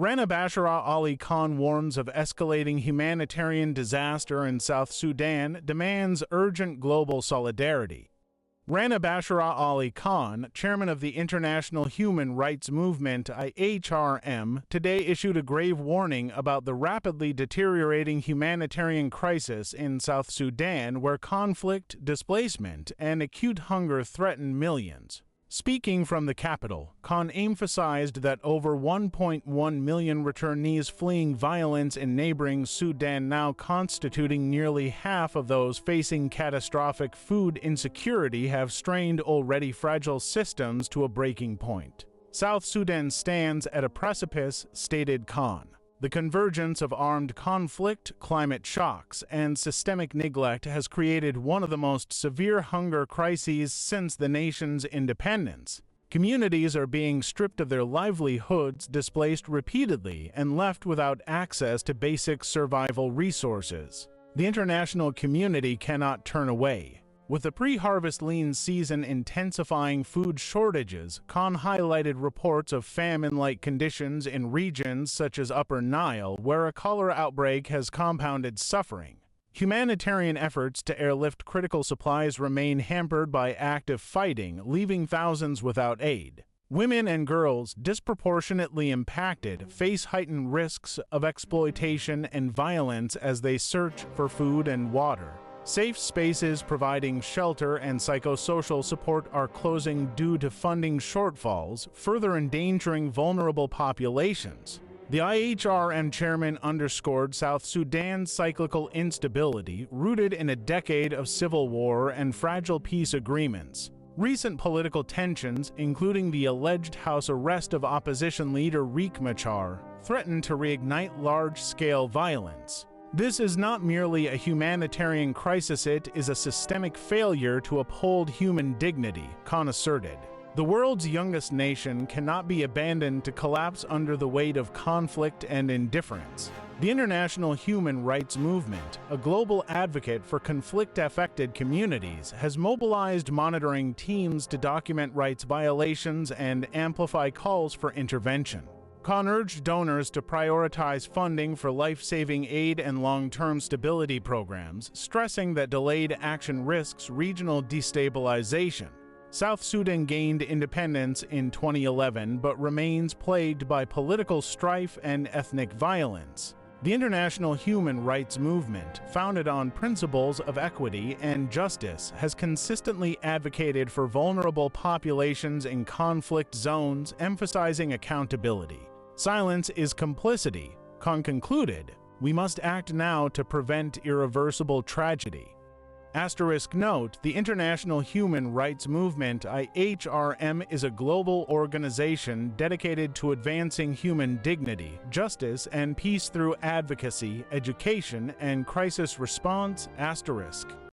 Rana Ali Khan warns of escalating humanitarian disaster in South Sudan, demands urgent global solidarity. Rana Ali Khan, chairman of the International Human Rights Movement IHRM, today issued a grave warning about the rapidly deteriorating humanitarian crisis in South Sudan, where conflict, displacement, and acute hunger threaten millions. Speaking from the capital, Khan emphasized that over 1.1 million returnees fleeing violence in neighboring Sudan, now constituting nearly half of those facing catastrophic food insecurity, have strained already fragile systems to a breaking point. South Sudan stands at a precipice, stated Khan. The convergence of armed conflict, climate shocks, and systemic neglect has created one of the most severe hunger crises since the nation's independence. Communities are being stripped of their livelihoods, displaced repeatedly, and left without access to basic survival resources. The international community cannot turn away. With the pre-harvest lean season intensifying food shortages, Khan highlighted reports of famine-like conditions in regions such as Upper Nile, where a cholera outbreak has compounded suffering. Humanitarian efforts to airlift critical supplies remain hampered by active fighting, leaving thousands without aid. Women and girls, disproportionately impacted, face heightened risks of exploitation and violence as they search for food and water. Safe spaces providing shelter and psychosocial support are closing due to funding shortfalls, further endangering vulnerable populations. The IHRM chairman underscored South Sudan's cyclical instability, rooted in a decade of civil war and fragile peace agreements. Recent political tensions, including the alleged house arrest of opposition leader Riek Machar, threaten to reignite large-scale violence. This is not merely a humanitarian crisis, it is a systemic failure to uphold human dignity, Khan asserted. The world's youngest nation cannot be abandoned to collapse under the weight of conflict and indifference. The International Human Rights Movement, a global advocate for conflict-affected communities, has mobilized monitoring teams to document rights violations and amplify calls for intervention. Khan urged donors to prioritize funding for life-saving aid and long-term stability programs, stressing that delayed action risks regional destabilization. South Sudan gained independence in 2011 but remains plagued by political strife and ethnic violence. The International Human Rights Movement, founded on principles of equity and justice, has consistently advocated for vulnerable populations in conflict zones, emphasizing accountability. Silence is complicity, Khan concluded. We must act now to prevent irreversible tragedy. Note: the International Human Rights Movement IHRM is a global organization dedicated to advancing human dignity, justice, and peace through advocacy, education, and crisis response.